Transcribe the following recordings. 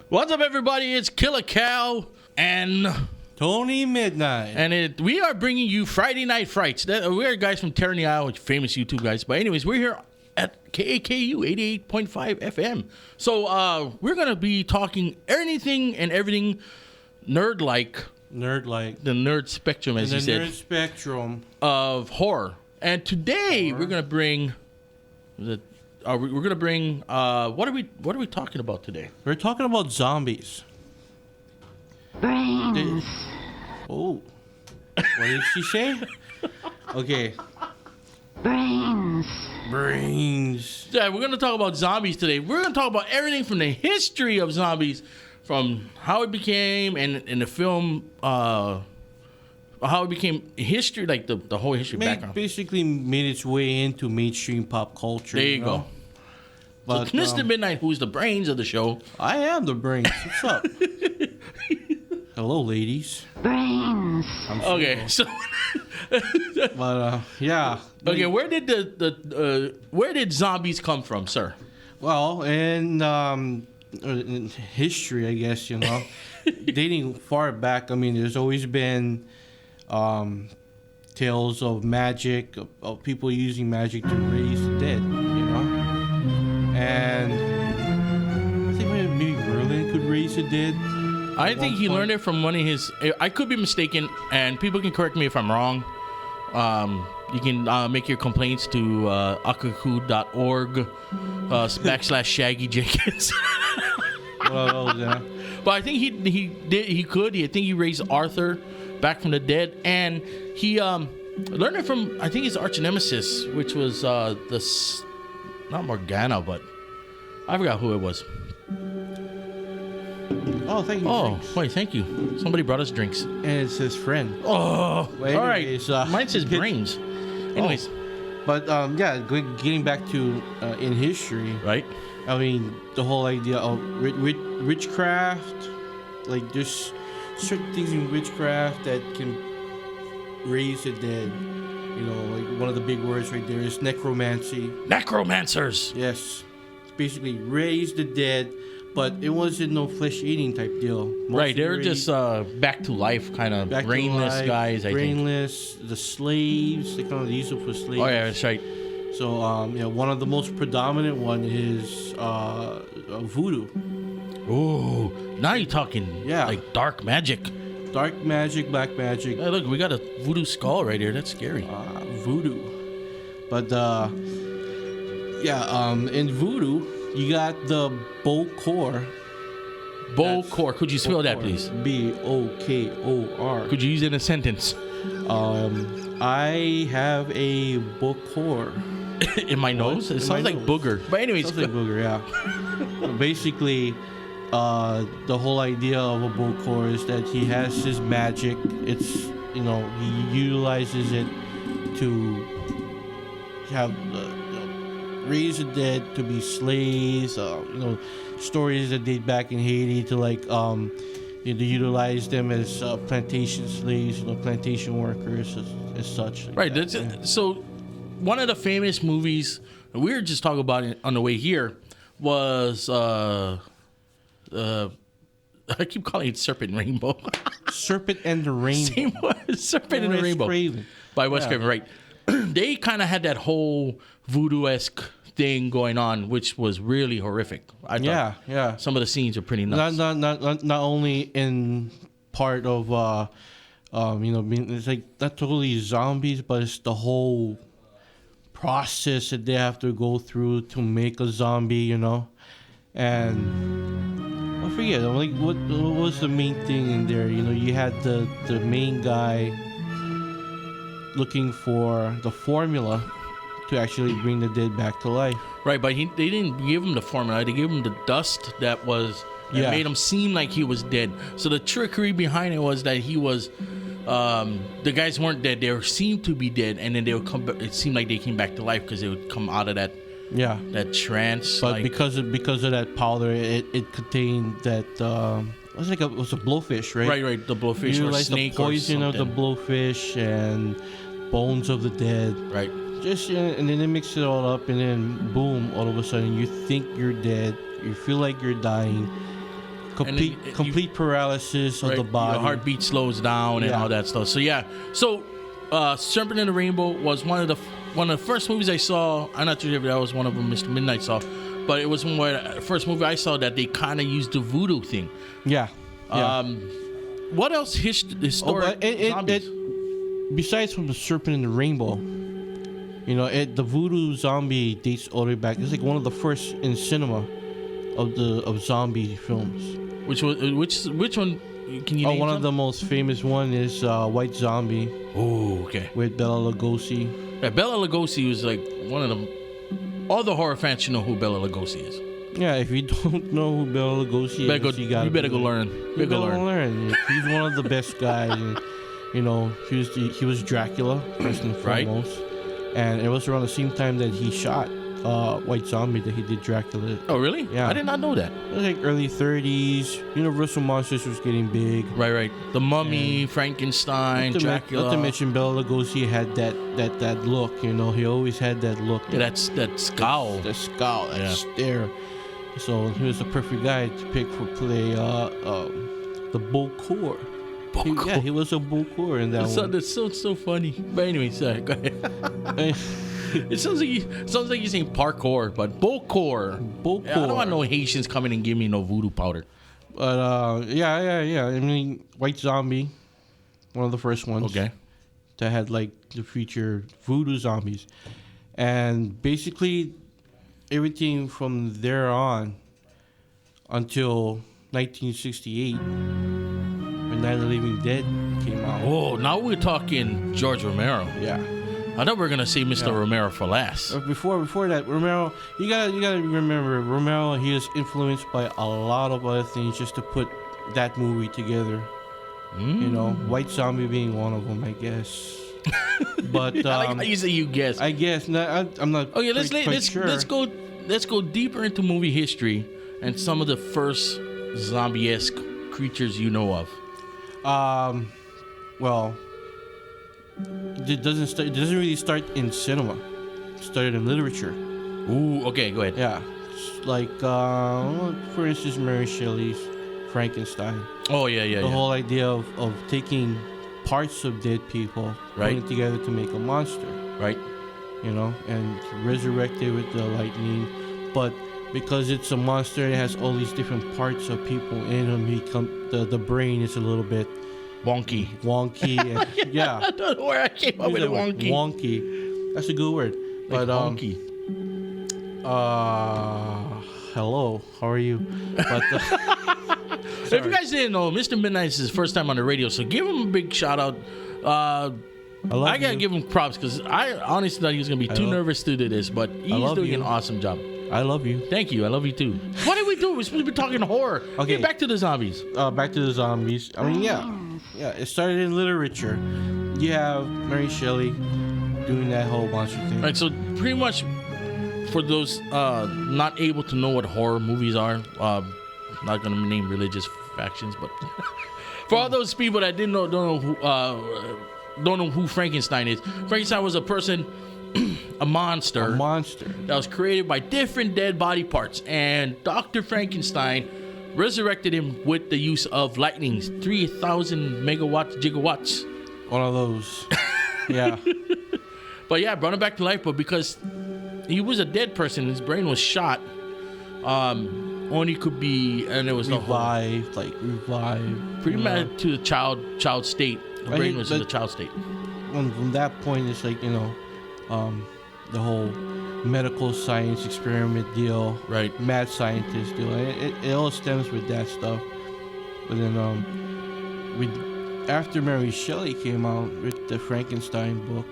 What's up, everybody? It's Killer Cow and Tony Midnight. And we are bringing you Friday Night Frights. We're guys from Terraney, Iowa, famous YouTube guys. But anyways, we're here at KAKU 88.5 FM. So we're going to be talking anything and everything nerd-like. Nerd-like. The nerd spectrum, as you said. The nerd spectrum. Of horror. And today we're going to bring... we're going to bring... what are we talking about today? We're talking about zombies. Brains. Oh. What did she say? Okay. Brains. Yeah, we're going to talk about zombies today. We're going to talk about everything from the history of zombies, from how it became, and in the film, how it became history, like the whole history background. Basically made its way into mainstream pop culture. There you go. But, so Mr. Midnight, who's the brains of the show. I am the brains. What's up? Hello, ladies. Brains. Okay, so... But, yeah. Okay, where did zombies come from, sir? Well, in history, I guess, dating far back, I mean, there's always been tales of magic, of people using magic to raise the dead, And I think maybe Merlin could raise the dead. I think he learned it from one of his... I could be mistaken, and people can correct me if I'm wrong. You can make your complaints to akaku.org /Shaggy Jenkins. Yeah. But I think he could. I think he raised Arthur back from the dead, and he learned it from, I think, his arch nemesis, which was not Morgana, but I forgot who it was. Oh, thank you. Oh, drinks. wait, thank you. Somebody brought us drinks. And it's his friend. Oh, well, all right. Mine says brains. Anyways. Oh. But, getting back to in history. Right. I mean, the whole idea of witchcraft, like there's certain things in witchcraft that can raise the dead. Like one of the big words right there is necromancy. Necromancers. Yes. It's basically raise the dead. But it wasn't no flesh-eating type deal. Right, they were just back to life kind of brainless guys, I think. Brainless, the slaves, they kind of used them for slaves. Oh, yeah, that's right. So, one of the most predominant one is voodoo. Ooh, now you're talking like dark magic. Dark magic, black magic. Hey, look, we got a voodoo skull right here. That's scary. Voodoo. But, in voodoo... You got the Bokor. Bokor. Could you spell that, please? Bokor. Could you use it in a sentence? I have a Bokor. In my nose? It sounds like booger. But anyways. It sounds like booger, yeah. Basically, the whole idea of a Bokor is that he has his magic. It's, he utilizes it to have... raise the dead, to be slaves, stories that date back in Haiti to to utilize them as plantation slaves, plantation workers as such. Right. So one of the famous movies we were just talking about it on the way here was I keep calling it Serpent and Rainbow. Serpent and the Rainbow. Serpent and the Rainbow. Craven. By Wes Craven, right. They kind of had that whole voodoo-esque thing going on, which was really horrific. I thought some of the scenes are pretty nuts. Not only in part of it's like not totally zombies, but it's the whole process that they have to go through to make a zombie, and I forget like what was the main thing in there. You had the main guy looking for the formula to actually bring the dead back to life. Right, but they didn't give him the formula. They gave him the dust that made him seem like he was dead. So the trickery behind it was that he was... the guys weren't dead. They seemed to be dead, and then they would come back. It seemed like they came back to life because they would come out of that trance. But because of that powder, it contained that... it was a blowfish, right? Right, the blowfish or snake the poison or of the blowfish and bones of the dead. Right. Just and then they mix it all up, and then boom! All of a sudden, you think you're dead. You feel like you're dying. Complete paralysis of the body. Your heartbeat slows down and all that stuff. So yeah. So, Serpent in the Rainbow was one of the first movies I saw. I'm not sure if that was one of them Mr. Midnight saw, but it was one of the first movie I saw that they kind of used the voodoo thing. Yeah. What else historic zombies? Besides from the Serpent in the Rainbow, the voodoo zombie dates all the way back. It's like one of the first in cinema of zombie films. Which one? Can you name one some? of the most famous one is White Zombie. Oh, okay. With Bela Lugosi. Yeah, Bela Lugosi was like one of the. All the horror fans should know who Bela Lugosi is. Yeah, if you don't know who Bela Lugosi is, you better go learn. You better learn. He's one of the best guys. And, he was Dracula first and foremost, and it was around the same time that he shot White Zombie that he did Dracula. Oh, really? Yeah, I did not know that. It was like early 30s. Universal Monsters was getting big. Right. The Mummy, Frankenstein, Dracula. Not to mention Bela Lugosi had that look. He always had that look. Yeah, that scowl. That scowl. That stare. So he was the perfect guy to pick for play the Bokor. He was a Bokor in that one. That's so funny. But anyway, sorry, go ahead. It sounds like you're saying parkour, but Bokor. I don't want no Haitians coming and giving me no voodoo powder. But yeah. I mean, White Zombie, one of the first ones. Okay. That had like the feature voodoo zombies, and basically everything from there on until 1968 when Night of the Living Dead came out. Oh, now we're talking George Romero. Yeah. I thought we were gonna say Mr. Romero for last. Before that, Romero, you gotta remember Romero. He was influenced by a lot of other things just to put that movie together. White Zombie being one of them, I guess. But I like how you say you guess. I guess I'm not. Okay, sure. let's go deeper into movie history and some of the first zombie-esque creatures you know of. Well. It doesn't really start in cinema. It started in literature. Ooh, okay, go ahead. Yeah, like for instance, Mary Shelley's Frankenstein. Oh yeah. The whole idea of taking parts of dead people, putting it together to make a monster. Right. And resurrect it with the lightning, but because it's a monster, it has all these different parts of people in him. The brain is a little bit wonky. And, yeah. I don't know where I came up with it. Wonky. That's a good word. Like but wonky. Hello. How are you? But if you guys didn't know, Mr. Midnight is his first time on the radio, so give him a big shout out. I gotta give him props because I honestly thought he was gonna be too nervous to do this, but he's doing an awesome job. I love you. Thank you. I love you too. What did we do? We're supposed to be talking horror. Okay. Get back to the zombies. Back to the zombies. I mean, yeah. It started in literature. You have Mary Shelley doing that whole monster thing. Right. So pretty much, for those not able to know what horror movies are, not gonna name religious factions, but for all those people that don't know who Frankenstein is. Frankenstein was a person. A monster that was created by different dead body parts, and Dr. Frankenstein resurrected him with the use of lightnings, 3,000 gigawatts. One of those. Yeah. But yeah, brought him back to life, but because he was a dead person, his brain was shot, only could be, and it was revived. Pretty much to the child state. The brain was in the child state. From that point, it's like, the whole medical science experiment deal, right? Mad scientist deal. It all stems with that stuff. But then, after Mary Shelley came out with the Frankenstein book,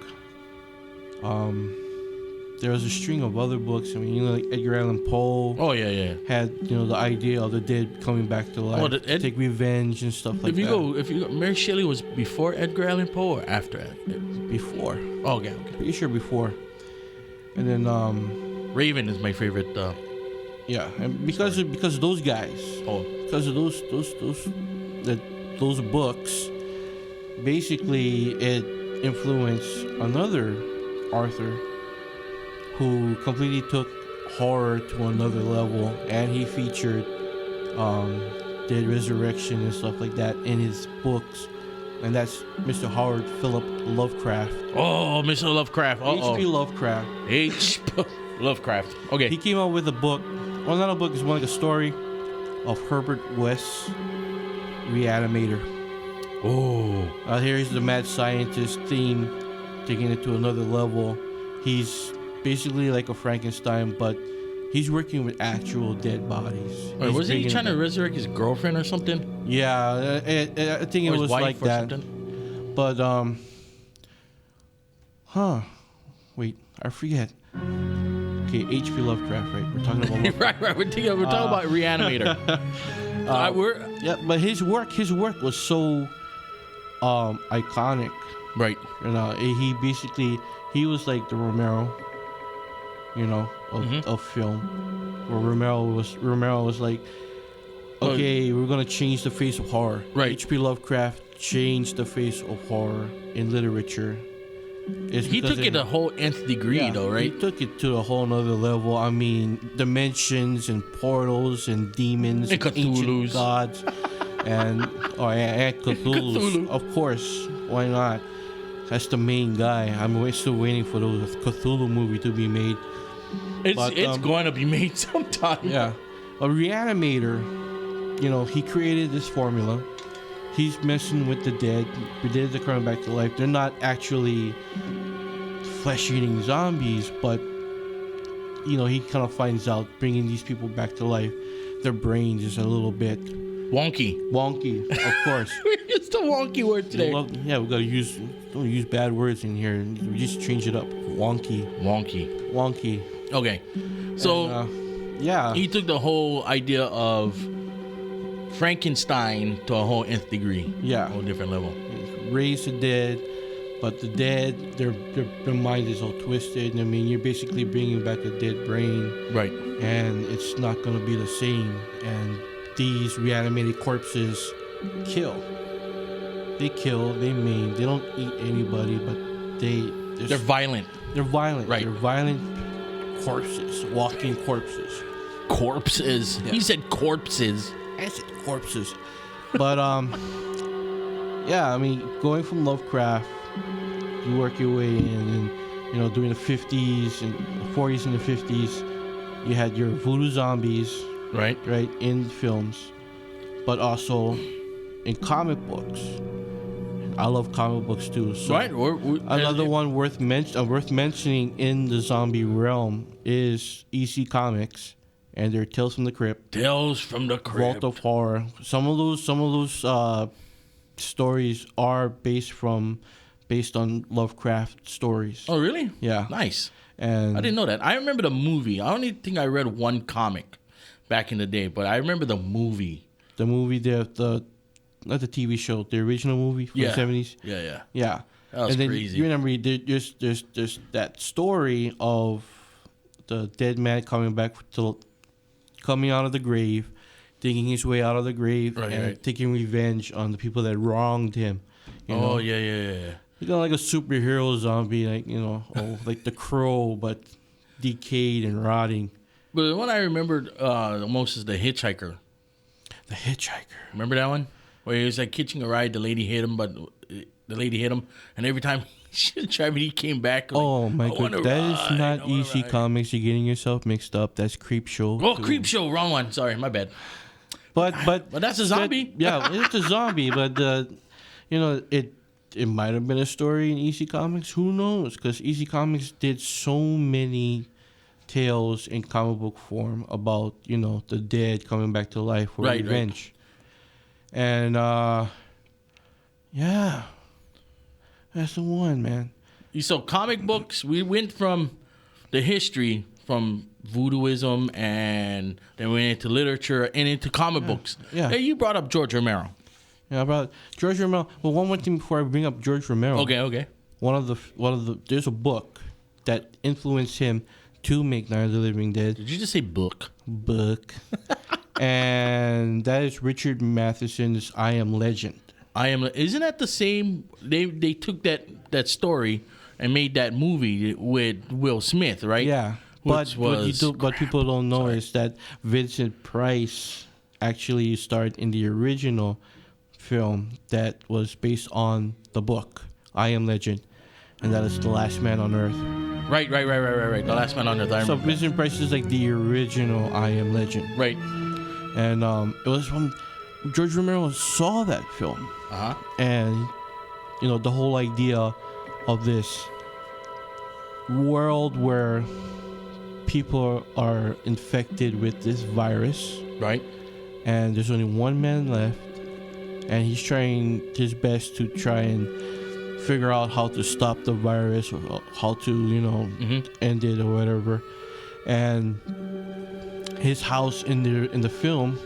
there was a string of other books. I mean, like Edgar Allan Poe. Oh yeah. Had the idea of the dead coming back to life, to take revenge and stuff like that. If you go, Mary Shelley was before Edgar Allan Poe or after? Before. Oh, okay. Pretty sure before. And then Raven is my favorite. Yeah, and because of those guys. Oh. Because of those books, basically it influenced another author who completely took horror to another level, and he featured dead resurrection and stuff like that in his books, and that's Mr. Howard Philip Lovecraft. Oh, Mr. Lovecraft. H.P. Lovecraft. H.P. Lovecraft. Okay. He came out with a book. Well, not a book. It's more like a story of Herbert West's Reanimator. Oh. Here's the mad scientist theme, taking it to another level. He's basically like a Frankenstein, but he's working with actual dead bodies. Wait, wasn't he trying to resurrect his girlfriend or something? Yeah, I think Or it his was wife like or that. something? But wait, I forget. Okay, H.P. Lovecraft, right? We're talking about right. We're talking about Reanimator. yeah, but his work was so iconic. Right. You know, he was like the Romero, of film. Where Romero was like, okay, we're gonna change the face of horror. Right. H.P. Lovecraft changed the face of horror in literature. He took it a whole nth degree, though, right? He took it to a whole nother level. I mean, dimensions and portals and demons, and ancient gods, and Cthulhu. Of course, why not? That's the main guy. I'm still waiting for the Cthulhu movie to be made. It's going to be made sometime. Yeah, a Reanimator. He created this formula. He's messing with the dead. The dead are coming back to life. They're not actually flesh-eating zombies, but he kind of finds out bringing these people back to life. Their brains is a little bit wonky, of course. It's the wonky word today. We gotta don't use bad words in here. We just change it up. Wonky. Okay, so he took the whole idea of Frankenstein to a whole nth degree. Yeah, a whole different level. Raise the dead, but the dead, their mind is all twisted. I mean, you're basically bringing back a dead brain, right? And it's not gonna be the same. And these reanimated corpses kill. They kill. They maim. They don't eat anybody, but they're violent. They're violent. Right. They're violent corpses, walking corpses. Corpses. Yeah. He said corpses. I said corpses. But yeah, I mean, going from Lovecraft, you work your way in, and during the 50s and 40s and the 50s, you had your voodoo zombies, right, in films, but also in comic books. I love comic books too. So right. Another one worth mentioning in the zombie realm is EC Comics and their Tales from the Crypt. Tales from the Crypt. Vault of Horror. Some of those stories are based on Lovecraft stories. Oh, really? Yeah. Nice. And I didn't know that. I remember the movie. I only think I read one comic back in the day, but I remember the movie. The movie, not the TV show, the original movie from the 70s. Yeah. That was crazy. You remember there's that story of the dead man coming out of the grave, digging his way out of the grave, taking revenge on the people that wronged him. Yeah. He's like a superhero zombie, like the Crow, but decayed and rotting. But the one I remembered the most is the Hitchhiker. The Hitchhiker. Remember that one? Where he was like hitching a ride, the lady hit him, and every time she tried, he came back. Like, oh my god, that is not EC Comics. You're getting yourself mixed up. That's Creep Show. Oh, Creep Show, wrong one. Sorry, my bad. But that's a zombie. It's a zombie. But it might have been a story in EC Comics. Who knows? Because EC Comics did so many tales in comic book form about the dead coming back to life for revenge. And yeah, that's the one, man. So comic books, we went from the history, from voodooism, and then we went into literature and into comic books. Yeah. Hey, you brought up George Romero. Yeah, about George Romero. Well, one more thing before I bring up George Romero. Okay. One of the there's a book that influenced him to make Night of the Living Dead. Did you just say book? Book. And that is Richard Matheson's I Am Legend. I Am. Isn't that the same? They took that story and made that movie with Will Smith, right? Yeah. But what people don't know is that Vincent Price actually starred in the original film that was based on the book I Am Legend, and that is The Last Man on Earth. Right. The Last Man on Earth. I remember. So Vincent Price is like the original I Am Legend. Right. And it was when George Romero saw that film. And, the whole idea of this world where people are infected with this virus. Right. And there's only one man left. And he's trying his best to try and figure out how to stop the virus or how to, end it or whatever. And his house in the film,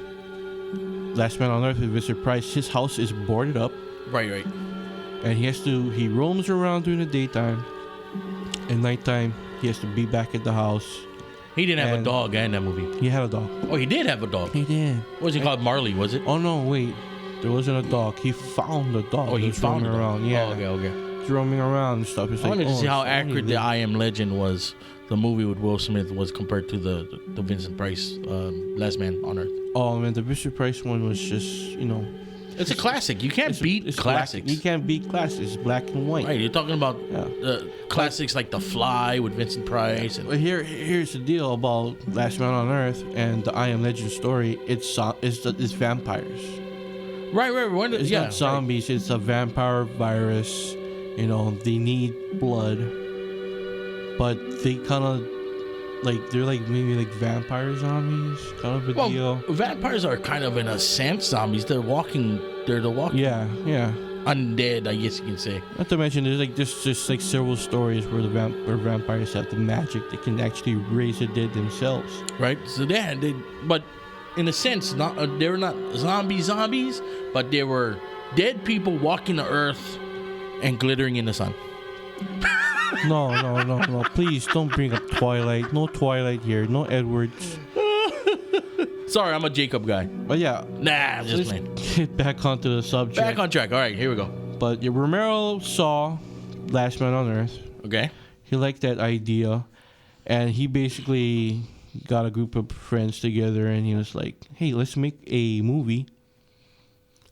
Last Man on Earth with Vincent Price, his house is boarded up. Right. And he roams around during the daytime. At nighttime, he has to be back at the house. He didn't have a dog in that movie. He had a dog. Oh, he did have a dog. He did. What was he called? Marley, was it? Oh, no, wait. There wasn't a dog. He found the dog. Oh, he found roaming around. Yeah. Oh, okay. He's roaming around and stuff. It's I wanted to see how accurate the I I Am Legend was. The movie with Will Smith was compared to the Vincent Price Last Man on Earth. Oh, man, the Vincent Price one was just, It's a classic. You can't beat classics. You can't beat classics. It's black and white. Right, you're talking about classics like The Fly with Vincent Price. But here's the deal about Last Man on Earth and the I Am Legend story. It's vampires. Right. It's not zombies. Right. It's a vampire virus. They need blood, but they kind of they're maybe vampire zombies, kind of a deal. Vampires are kind of in a sense zombies. They're the walking. Yeah. Undead, I guess you can say. Not to mention, there's just several stories where where vampires have the magic that can actually raise the dead themselves. Right. So but in a sense, they're not zombies, but they were dead people walking the earth and glittering in the sun. No. Please don't bring up Twilight. No Twilight here. No Edwards. Sorry, I'm a Jacob guy. But yeah. Nah, I'm just playing. Get back onto the subject. Back on track. All right, here we go. But Romero saw Last Man on Earth. Okay. He liked that idea. And he basically got a group of friends together and he was like, hey, let's make a movie.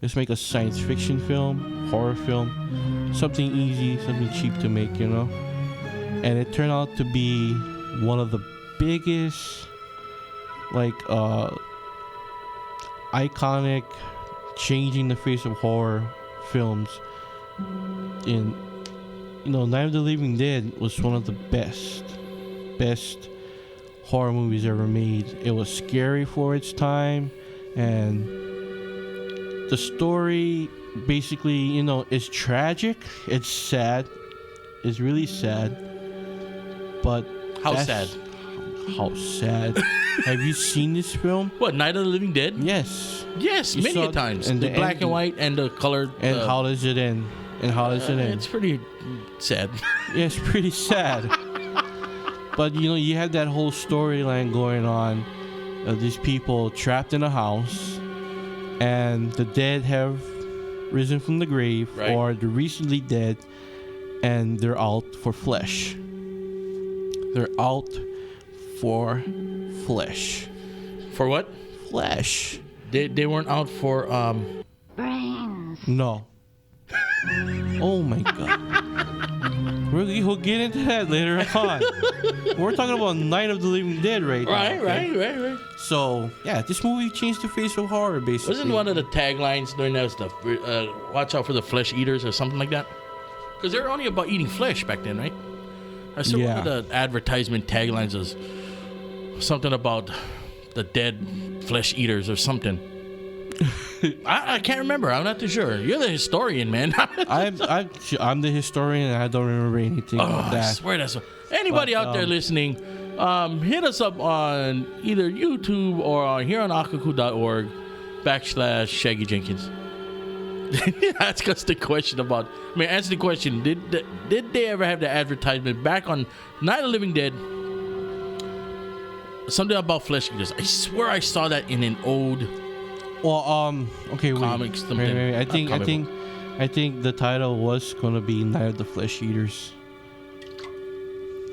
Let's make a science fiction film, horror film, something easy, something cheap to make, And it turned out to be one of the biggest, iconic, changing the face of horror films. Night of the Living Dead was one of the best horror movies ever made. It was scary for its time, and the story basically, is tragic. It's sad. It's really sad. But how sad? How sad. Have you seen this film? What, Night of the Living Dead? Yes. Yes, many a times. And the black and white and the colored. And how does it end? It's pretty sad. Yeah, it's pretty sad. But, you have that whole storyline going on of these people trapped in a house, and the dead have risen from the grave, right, or they're recently dead, and they're out for flesh. They're out for flesh. For what? Flesh. They weren't out for brains. No. Oh my god. We'll get into that later on. We're talking about Night of the Living Dead right now. Right. So, yeah, this movie changed the face of horror, basically. Wasn't one of the taglines during that stuff, watch out for the flesh eaters or something like that? Because they were only about eating flesh back then, right? I saw one of the advertisement taglines was something about the dead flesh eaters or something. I can't remember. I'm not too sure. You're the historian, man. I'm the historian, and I don't remember anything about that. I swear that's anybody out there listening. Hit us up on either YouTube or here on akaku.org /Shaggy Jenkins. Ask us the question answer the question. Did they ever have the advertisement back on Night of the Living Dead? Something about flesh eaters. I swear I saw that in an old okay, comics. Wait. I think I think the title was gonna be Night of the Flesh Eaters.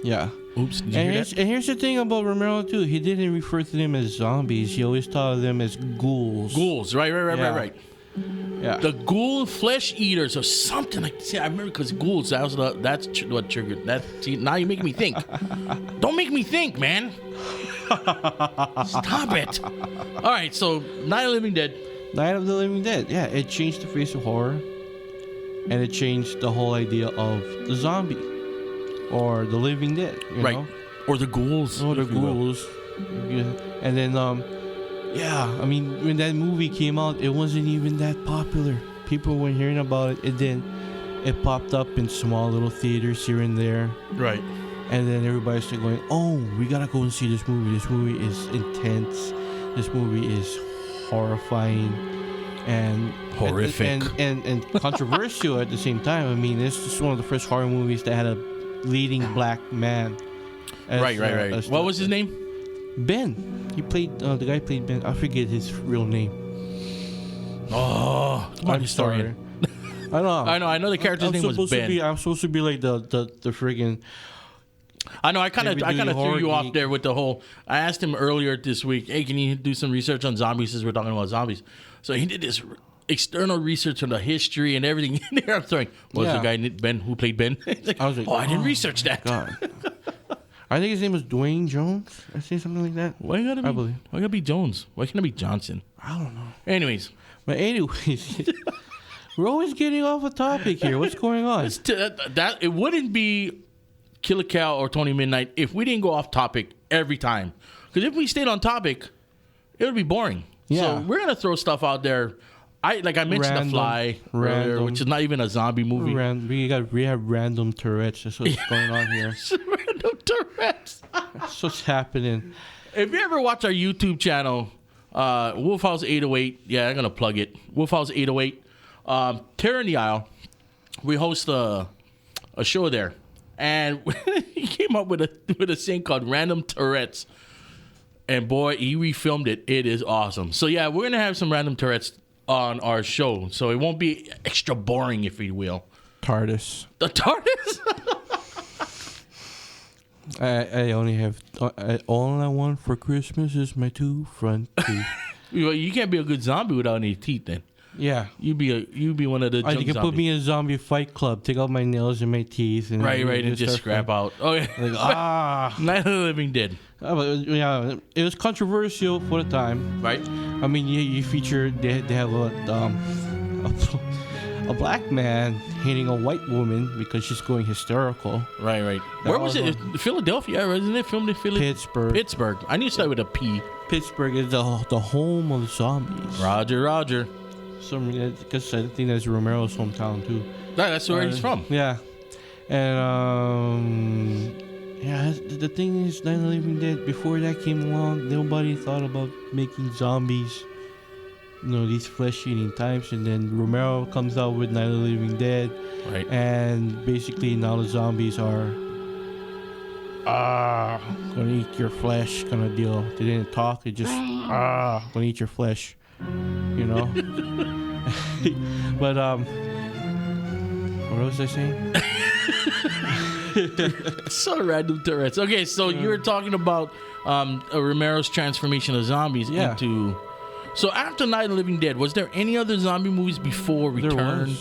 Yeah. Oops. Did you hear that? And here's the thing about Romero too. He didn't refer to them as zombies. He always thought of them as ghouls. Ghouls. Right. Yeah. Yeah. The ghoul flesh eaters or something like. See, I remember because ghouls. That's what triggered that. See, now you make me think. Don't make me think, man. Stop it. All right. So, Night of the Living Dead. Night of the Living Dead. Yeah, it changed the face of horror, and it changed the whole idea of the zombie or the Living Dead. You know? Or the ghouls. Or the ghouls. Yeah. And then yeah, I mean, when that movie came out, it wasn't even that popular. People weren't hearing about it, and then it popped up in small little theaters here and there. Right. And then everybody started going, "Oh, we gotta go and see this movie. This movie is intense. This movie is horrifying and horrific and controversial at the same time." I mean, this is one of the first horror movies that had a leading black man. Right. What was his name? Ben. He played the guy played Ben. I forget his real name. Oh, I'm historian. I know the character's name was Ben. I'm supposed to be like the friggin'. I know. I kind of threw you off there with the whole. I asked him earlier this week, "Hey, can you do some research on zombies?" Since we're talking about zombies, so he did this external research on the history and everything in there. I'm sorry. Was the guy Ben who played Ben? I was like, I didn't research that. God. I think his name was Dwayne Jones. I say something like that. Why gotta be Jones? Why can't it be Johnson? I don't know. Anyways, we're always getting off a topic here. What's going on? That it wouldn't be Killer Cow or Tony Midnight if we didn't go off topic every time. Because if we stayed on topic, it would be boring. Yeah. So we're gonna throw stuff out there. I mentioned The Fly earlier, which is not even a zombie movie. We have random Tourette's. That's what's going on here. Random Tourette's. That's what's happening. If you ever watch our YouTube channel, Wolf House 808, yeah, I'm gonna plug it. Wolf House 808, Terror in the Aisle. We host a show there, and he came up with a thing called Random Tourette's, and boy, he refilmed it. It is awesome. So yeah, we're gonna have some Random Tourette's on our show, so it won't be extra boring, if you will. TARDIS. The TARDIS. I only have all I want for Christmas is my 2 front teeth. You can't be a good zombie without any teeth, then. Yeah, you'd be one of the. You can put me in a zombie fight club. Take out my nails and my teeth, and and just scrap out. Oh yeah, Night of the Living Dead. Yeah, it was controversial for the time. Right. I mean, you feature they have a black man hitting a white woman because she's going hysterical. Right. Where was it? Philadelphia, isn't it? Filmed in Pittsburgh. I need to start with a P. Pittsburgh is the home of zombies. Roger. Because I think that's Romero's hometown too. That's where he's from. Yeah, and the thing is, Night of the Living Dead. Before that came along, nobody thought about making zombies. These flesh-eating types, and then Romero comes out with Night of the Living Dead, right? And basically now the zombies are gonna eat your flesh kind of deal. They didn't talk; they just gonna eat your flesh. But what was I saying? So random Tourette's. Okay, so you were talking about Romero's transformation of zombies into. So after Night of the Living Dead, was there any other zombie movies before Return?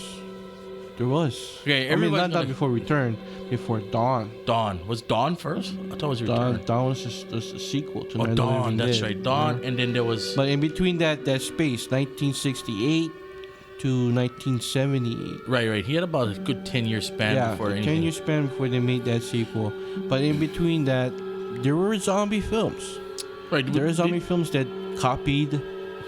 There was. Okay, not before Return. Before Dawn. Dawn. Was Dawn first? I thought it was Return. Dawn was just a sequel to Night of the Living Dead. That's right. Dawn, and then there was. But in between that space, 1968 to 1978. Right. He had about a good 10-year span before anything. 10-year span before they made that sequel. But in between that, there were zombie films. Right. There were zombie films that copied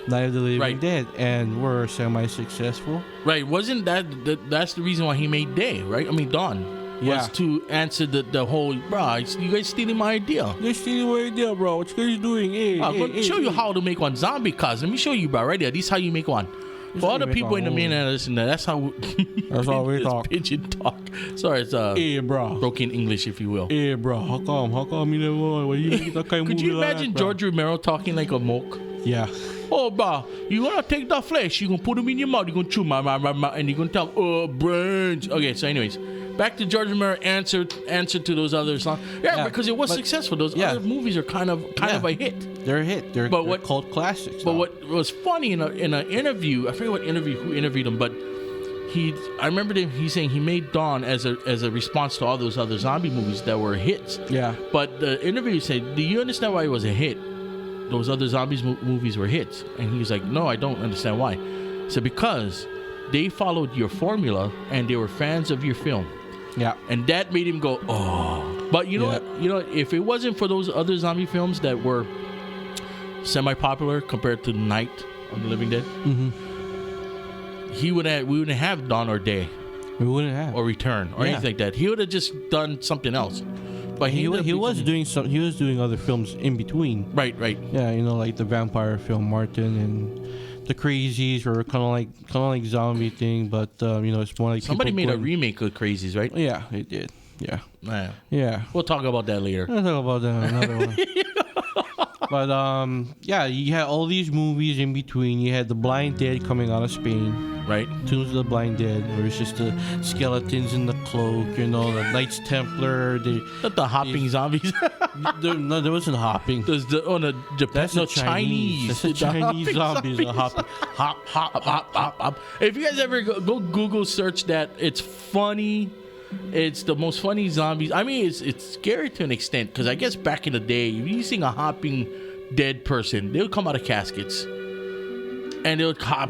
Night of the Living Dead and were semi-successful. Right. Wasn't that's the reason why he made Day, right? I mean, Dawn. Was to answer the whole, bro, you guys stealing my idea. You're stealing my idea, bro. What you guys doing? I'm going to show you how to make one zombie, cuz. Let me show you, bro, right there. This is how you make one. For other people in the main and listen, that's how that's how we talk. Pigeon talk. Sorry, it's bro. Broken English, if you will. Hey, bro. How come you never want? Could you imagine George Romero talking like a moke? Yeah. oh, bah, you gonna take the flesh, you gonna put them in your mouth, you gonna chew, and you're gonna tell, oh, brains. Okay, so anyways, back to George Romero answer to those other songs. Yeah, because it was successful. Those other movies are kind of a hit. They're a hit. They're cult classics. But what was funny in an interview, I forget who interviewed him, but I remember he's saying he made Dawn as a response to all those other zombie movies that were hits. Yeah. But the interview said, "Do you understand why it was a hit? Those other zombies movies were hits." And he was like, "No, I don't understand why." He said, "Because they followed your formula and they were fans of your film." Yeah. And that made him go, "Oh." But you know what? You know, if it wasn't for those other zombie films that were semi-popular compared to Night of the Living Dead, we wouldn't have Dawn or Day. We wouldn't have. Or Return or anything like that. He would have just done something else. But he was doing other films in between. Right. Yeah, like the vampire film Martin and the Crazies were kind of like zombie thing, but it's more like somebody made a remake of Crazies, right? Yeah, they did. Yeah. Yeah. We'll talk about that later. We'll talk about that another one. But you had all these movies in between. You had The Blind Dead coming out of Spain. Right. Tombs of the Blind Dead, where it's just the skeletons in the cloak, the Knights Templar. Not the hopping zombies. No, there wasn't hopping. There's That's Chinese. That's the Chinese zombies. Hop. If you guys ever go Google search that, it's funny. It's the most funny zombies. I mean, it's scary to an extent, because I guess back in the day, if you seen a hopping dead person, they would come out of caskets and they would hop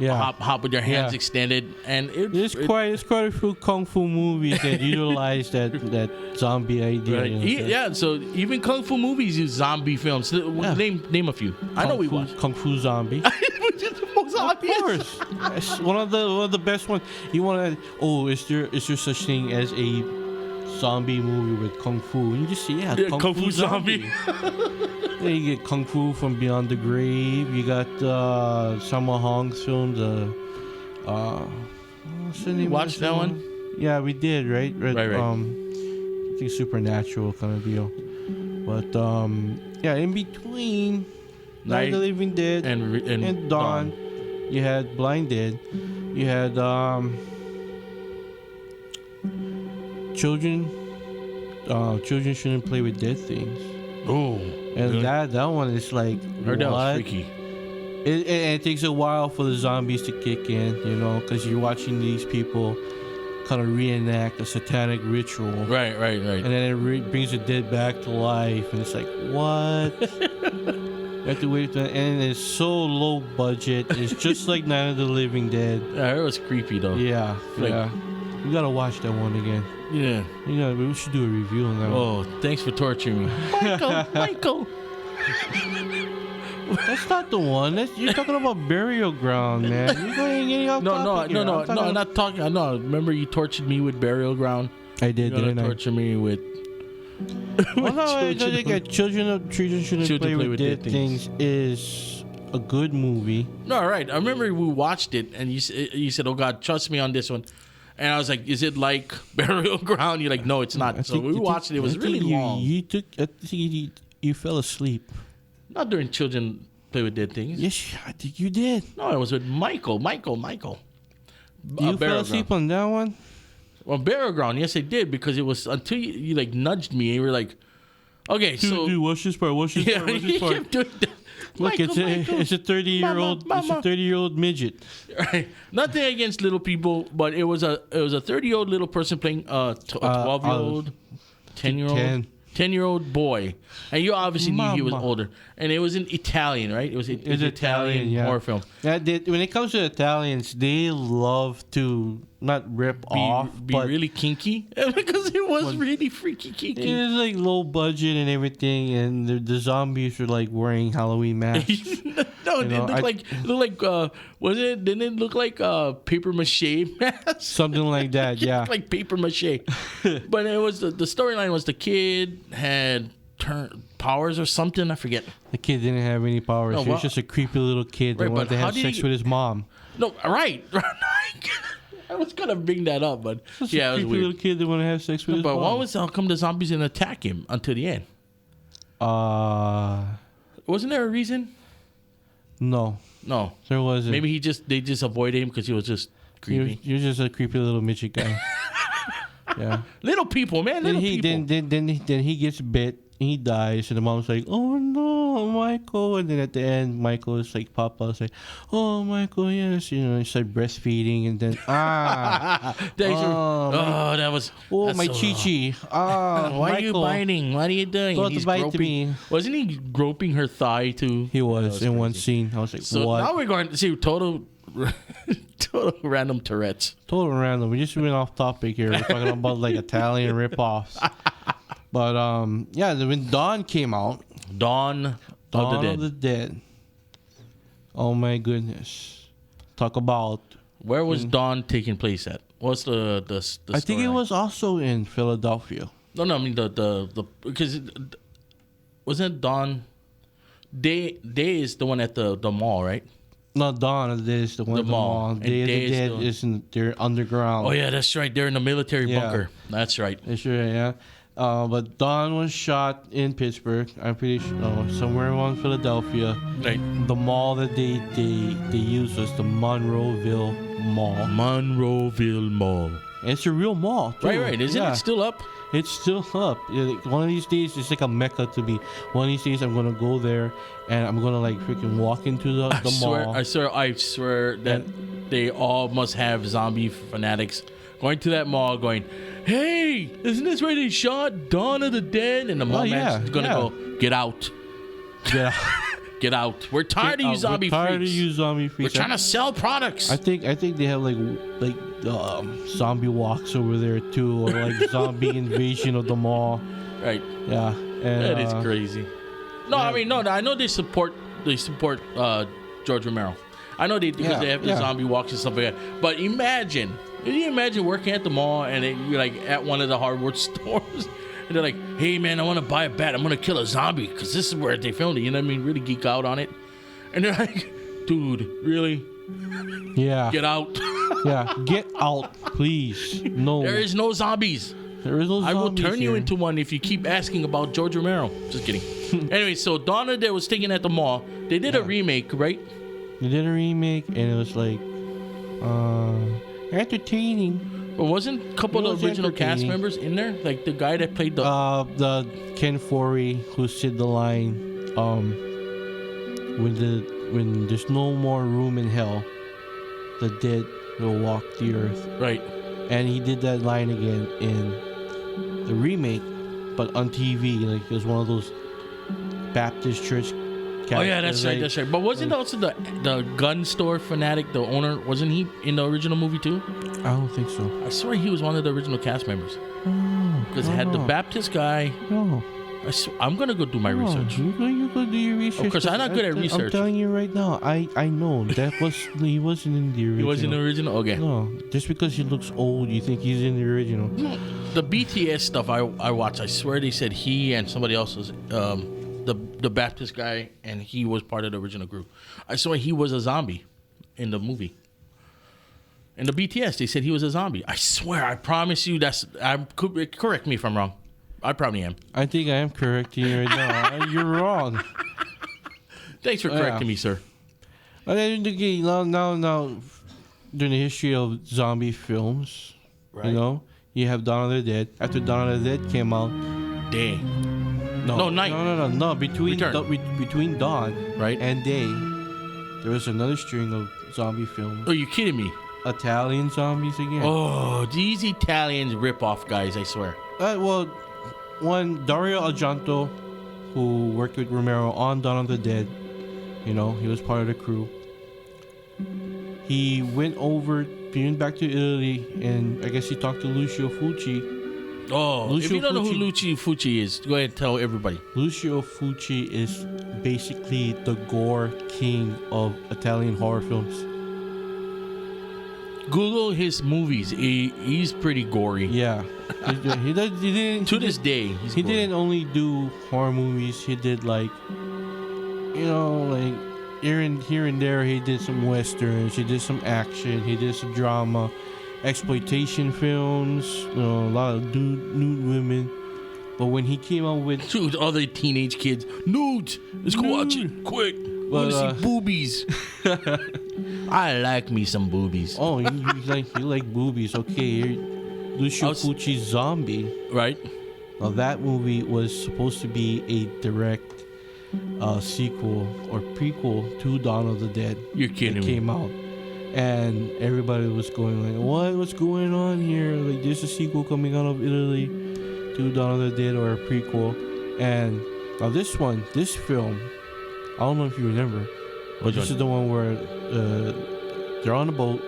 with their hands extended, and it's quite a few kung fu movies that utilize that zombie idea. Right. So even kung fu movies use zombie films. Name a few. I know we watched Kung Fu Zombie. Which is the most obvious. Of course, it's one of the best ones. You want to? Oh, is there such thing as a zombie movie with kung fu? And you just see kung fu zombie. Then you get Kung Fu from Beyond the Grave. You got Sammo Hong's film. What's the name? Watch that one? Yeah, we did. Right. Right. I think Supernatural kind of deal. But in between Night of the Living Dead and Dawn, you had Blind Dead. You had children shouldn't play with dead things. Oh, and really? that one is like, that was freaky. It takes a while for the zombies to kick in, because you're watching these people kind of reenact a satanic ritual. Right. And then it brings the dead back to life, and it's like, what? You have to wait, and it's so low budget. It's just like Night of the Living Dead. Yeah, it was creepy though. Yeah. You gotta watch that one again. Yeah. We should do a review on that one. Oh, thanks for torturing me. Michael. That's not the one. You're talking about Burial Ground, man. You're getting off topic here. No, I'm not talking. No, remember you tortured me with Burial Ground? I did, didn't I? Torture me with... Children Shouldn't Play with Dead Things is a good movie. No, right. I remember we watched it, and you said, "Oh God, trust me on this one." And I was like, "Is it like Burial Ground?" You're like, "No, it's not." So we watched it. It was really long. You fell asleep. Not during Children Play with Dead Things. Yes, I think you did. No, it was with Michael. You fell asleep on that one? Well, Burial Ground, yes, I did, because it was until you like nudged me and you were like, "Okay, dude, watch this part. Watch this part. You kept doing that. Look, it's a 30-year-old midget. Right. Nothing against little people, but it was a 30-year-old little person playing a 12-year-old, 10-year-old boy, and you obviously knew he was older. And it was in Italian, right? It was Italian horror film. Yeah, when it comes to Italians, they love to not rip off, but really kinky, because it was really freaky kinky. It was like low budget and everything, and the zombies were like wearing Halloween masks. No, it looked like was it? Didn't it look like paper mache mask? Something like that, yeah. Like paper mache. But it was the storyline was the kid had powers or something. I forget. The kid didn't have any powers. He was just a creepy little kid that wanted to have sex with his mom. No, right. I was gonna bring that up, but yeah, it was a creepy weird. Little kid that wanted to have sex with his mom. But how come the zombies didn't attack him until the end? Wasn't there a reason? No. No, There wasn't. maybe they just avoided him because he was just creepy. You're just a creepy little midget guy. Yeah. Little people, man. Little people. Then he gets bit. He dies, and the mom's like, "Oh no, Michael!" And then at the end, Michael is like, "Papa's like, oh Michael, yes," he started breastfeeding, and then that was. oh that's my so- chichi, Why are you Michael. biting? What are you doing? Don't And he's bite groping. me. Wasn't he groping her thigh too? He was in one crazy. scene. I was like, So what? now we're going to see total random Tourette's. Total random. We just went off topic here. We're talking about like Italian ripoffs. But yeah, when Dawn came out, Dawn Dawn of the Dead. Oh my goodness! Talk about. Where was Dawn taking place at? What's the I think it storyline? was also in Philadelphia. No, I mean the because wasn't Dawn Day is the one at the mall, right? No, Dawn of the Dead is the one. The at the mall. mall. And Day of Day the is Dead the- is in they're underground. Oh yeah, that's right. They're in the military Yeah. bunker. That's right. That's right. Yeah. But Dawn was shot in Pittsburgh. I'm pretty sure somewhere around Philadelphia. Right. The mall that they used was the Monroeville Mall. Monroeville Mall. And it's a real mall, too. Right. Isn't Yeah. it still up? It's still up. Like, one of these days, it's like a mecca to me. One of these days, I'm gonna go there and I'm gonna like freaking walk into the mall. I swear that they all must have zombie fanatics going to that mall going, hey, isn't this where they shot Dawn of the Dead? And the mall man's gonna go, get out. Yeah. Get out. We're tired of you zombie We're tired freaks. of you zombie We're freaks. trying to sell products. I think they have like zombie walks over there too, or like zombie invasion of the mall. Right. Yeah. And, That is crazy. No, I mean, no, I know they support George Romero. I know they because they have the zombie walks and stuff like that. But can you imagine working at the mall and you're like at one of the hardware stores and they're like, hey man, I want to buy a bat. I'm going to kill a zombie because this is where they filmed it. You know what I mean? Really geek out on it. And they're like, dude, really? Yeah. Get out. Yeah. Get out, please. No. There is no zombies. There is no I will zombies turn you here. into one if you keep asking about George Romero. Just kidding. Anyway, so Dawn of the Dead was taken at the mall. They did a remake, right? They did a remake and it was like entertaining. But wasn't a couple It of was the original cast entertaining. members in there? Like the guy that played the... The Ken Forey who said the line, when there's no more room in hell, the dead will walk the earth. right. And he did that line again in the remake, but on TV, like it was one of those Baptist church. Oh yeah, that's right, that's right. But wasn't also the gun store fanatic, the owner, wasn't he in the original movie too? I don't think so. I swear he was one of the original cast members. Oh, Because it had the Baptist guy. No. I'm gonna go do my research. You go do your research. Of course, I'm not good at I'm research. telling you right now, I know he wasn't in the original. He was in the original. Okay. No, just because he looks old, you think he's in the original. The BTS stuff I watched. I swear they said he and somebody else was the Baptist guy, and he was part of the original group. I swear he was a zombie in the movie. In the BTS, they said he was a zombie. I swear, I promise you. Correct me if I'm wrong. I probably am. I think I am correcting you right now. You're wrong. Thanks for correcting me, sir. But then again, now, during the history of zombie films, Right. you know, you have Dawn of the Dead. After Dawn of the Dead came out, Day. no, Night. no. Between Return. between Dawn Right. and Day, there was another string of zombie films. Oh, you kidding me? Italian zombies again. Oh, these Italians rip-off guys, I swear. Well, one Dario Argento, who worked with Romero on Dawn of the Dead, you know, he was part of the crew. He went back to Italy, and I guess he talked to Lucio Fulci. Oh, if Lucio you don't know who Fulci- Lucio Fulci is, go ahead and tell everybody. Lucio Fulci is basically the gore king of Italian horror films. Google his movies. He's pretty gory. Yeah, he didn't. To this day, he's He gory. didn't only do horror movies. He did like, you know, like here and there. He did some westerns. He did some action. He did some drama, exploitation films. You know, a lot of nude women. But when he came out with Dude, all the teenage kids. Nudes. Let's go watch it. Quick. want to see boobies. I like me some boobies. Oh, you like boobies? Okay, Lucio Fucci's Zombie. Right. Now that movie was supposed to be a direct sequel or prequel to Dawn of the Dead. You're kidding it me. Came out, and everybody was going like, What's going on here? Like, there's a sequel coming out of Italy to Dawn of the Dead or a prequel." And now this film, I don't know if you remember, but this is the one where they're on a boat,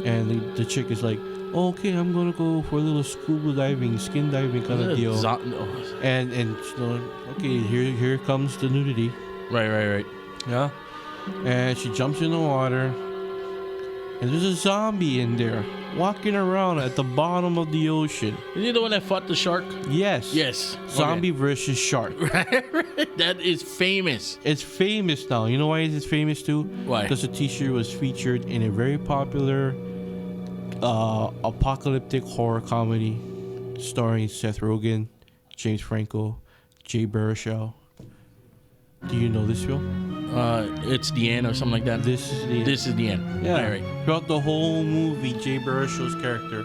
and the chick is like, "Oh, okay, I'm gonna go for a little scuba diving, skin diving kind of deal." And okay, here comes the nudity. Right. Yeah. And she jumps in the water, and there's a zombie in there walking around at the bottom of the ocean. Is he the one that fought the shark? Yes. Zombie versus shark. That is famous. It's famous now. You know why it's famous too? Why? Because the t-shirt was featured in a very popular apocalyptic horror comedy starring Seth Rogen, James Franco, Jay Baruchel. Do you know this film? It's the end or something like that. This is the end. This is the end. Yeah. Right. Throughout the whole movie, Jay Baruchel's character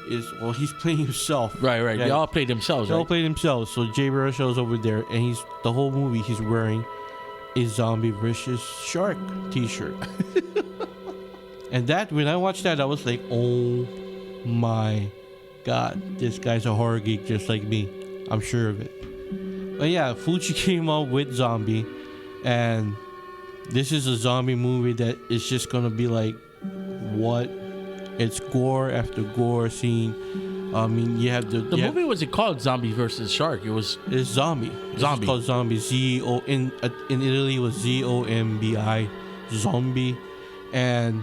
he's playing himself. Right. Yeah. They all played themselves. They all played themselves. So Jay Baruchel's over there, and the whole movie he's wearing a zombie versus shark t-shirt. And that, when I watched that, I was like, oh my God, this guy's a horror geek just like me. I'm sure of it. But yeah, Fucci came out with Zombie, and this is a zombie movie that is just gonna be like, what? It's gore after gore scene. I mean, you have the movie wasn't called Zombie versus Shark. It's Zombie. It's called Zombie. In Italy it was ZOMBI, Zombie, and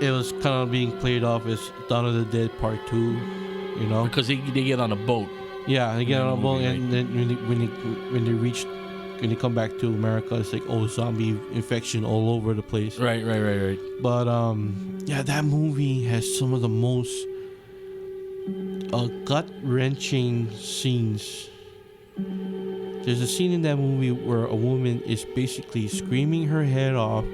it was kind of being played off as Dawn of the Dead Part 2, you know? Because they get on a boat. Yeah, they get on a boat, and then when they come back to America, it's like, oh, zombie infection all over the place. Right. But yeah, that movie has some of the most gut-wrenching scenes. There's a scene in that movie where a woman is basically screaming her head off,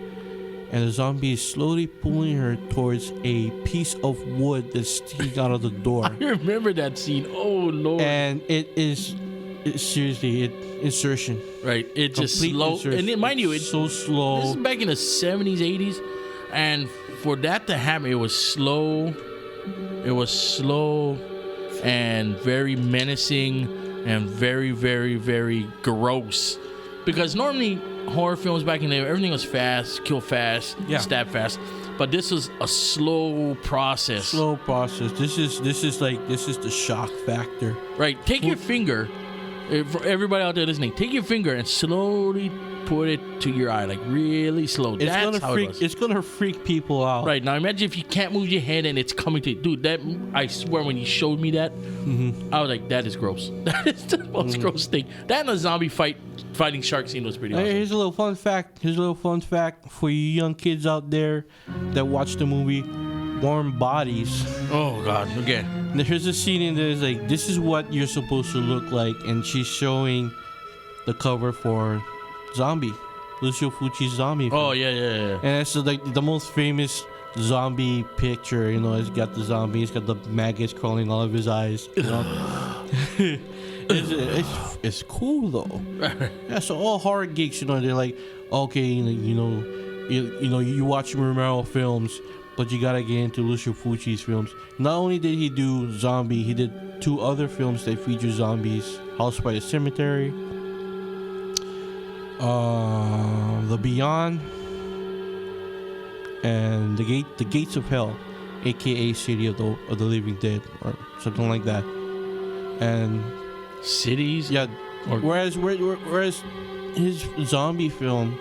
and the zombie is slowly pulling her towards a piece of wood that's sticking out of the door. I remember that scene. Oh, Lord. And it's seriously, insertion. Right. It's just slow. Insertion. And mind you, it's so slow. This is back in the 70s, 80s. And for that to happen, it was slow. It was slow and very menacing and very, very, very gross. Because normally horror films back in there, everything was fast, kill fast, stab fast. But this is a slow process. This is the shock factor. Right. Take your finger. For everybody out there listening, take your finger and slowly put it to your eye, like really slow. It's gonna freak people out. Right. Now imagine if you can't move your head and it's coming to you. Dude, that, I swear, when you showed me that, I was like, that is gross. That is the most gross thing. That and the zombie fighting shark scene was pretty awesome. Here's a little fun fact for you young kids out there that watch the movie Warm Bodies. Oh God, okay. There's a scene in there, it's like, this is what you're supposed to look like, and she's showing the cover for Zombie, Lucio Fucci's Zombie film. Oh yeah. And it's like the most famous zombie picture, you know. It's got the zombie, it's got the maggots crawling all of his eyes, you know. It's cool though. Yeah, so all horror geeks, you know, they're like, okay, you watch Romero films, but you gotta get into Lucio Fucci's films. Not only did he do Zombie, he did 2 other films that feature zombies: House by the Cemetery, The Beyond, and the Gates of Hell, aka City of the Living Dead, or something like that. And cities, yeah. Whereas his zombie film,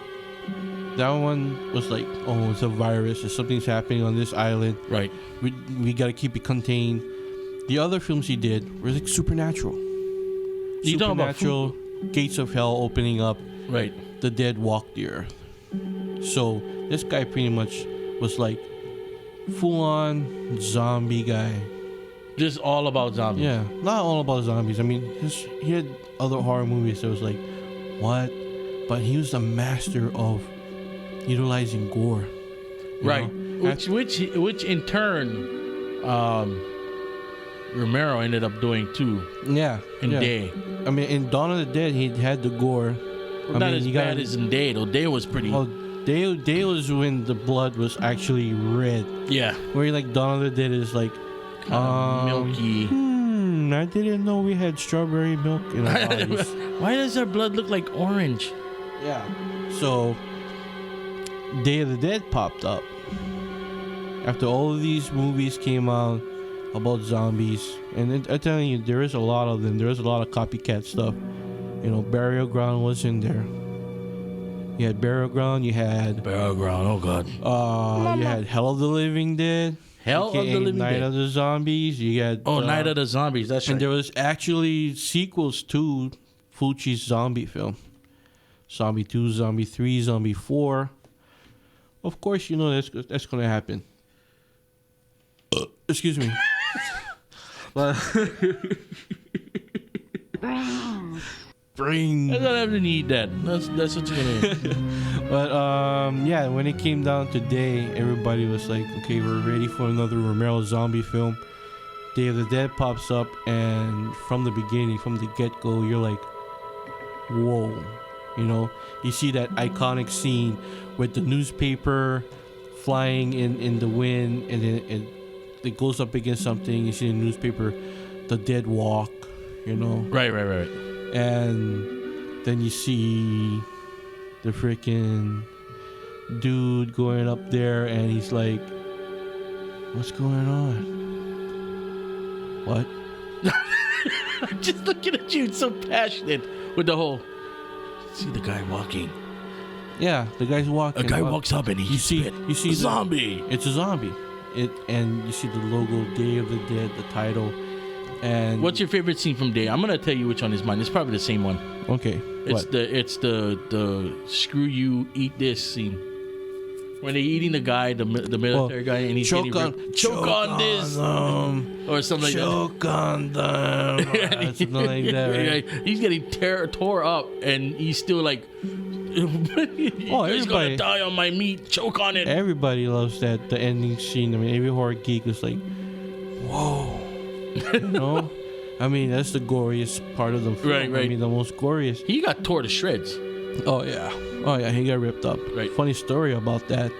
that one was like, oh, it's a virus or something's happening on this island. Right. We got to keep it contained. The other films he did were like supernatural. You talking about Supernatural, Gates of Hell opening up. Right. The dead walk the earth. So this guy pretty much was like full-on zombie guy. Just all about zombies. Yeah, not all about zombies. I mean, he had other horror movies that was like, what? but he was a master of utilizing gore. Right. Which in turn, Romero ended up doing too. Yeah. In Day. I mean, in Dawn of the Dead, he had the gore. Not as bad as in Day, though. Day was pretty. Well, Day was when the blood was actually red. Yeah. Where like Dawn of the Dead is like milky. I didn't know we had strawberry milk in our bodies. Why does our blood look like orange? Yeah. So, Day of the Dead popped up. After all of these movies came out about zombies, and I'm telling you, there is a lot of them. There is a lot of copycat stuff. You know, Burial Ground was in there. You had Burial Ground. You had Burial Ground. Oh God. You had Hell of the Living Dead. Hell of the Living Night Dead. of the Zombies. You had Night of the Zombies. That's right. And there was actually sequels to Fulci's zombie film. Zombie 2, Zombie 3, Zombie 4. Of course, you know that's going to happen. Excuse me. But Brains. I don't have to need that. That's what you're gonna do. But yeah, when it came down to Day, everybody was like, okay, we're ready for another Romero zombie film. Day of the Dead pops up, and from the beginning, from the get-go, you're like, whoa. You know, you see that iconic scene with the newspaper flying in the wind, and then it goes up against something. You see the newspaper, the dead walk, you know. Right. And then you see the freaking dude going up there, and he's like, what's going on? What? I'm just looking at you, so passionate with the whole. See the guy walking. Yeah, the guy's walking. A guy walks up and you see a zombie. It's a zombie. And you see the logo, Day of the Dead, the title. And what's your favorite scene from Day? I'm gonna tell you which one is mine. It's probably the same one. Okay. It's the screw you, eat this scene. When they're eating the guy, the military guy, and he's choke on this, or something choke on them, something like that. Right? He's getting tore up, and he's still like, he's gonna die on my meat. Choke on it. Everybody loves that, the ending scene. I mean, every horror geek was like, whoa, you know. I mean, that's the goriest part of the film. Right. I mean, the most goriest. He got tore to shreds. Oh yeah, he got ripped up. Right. Funny story about that.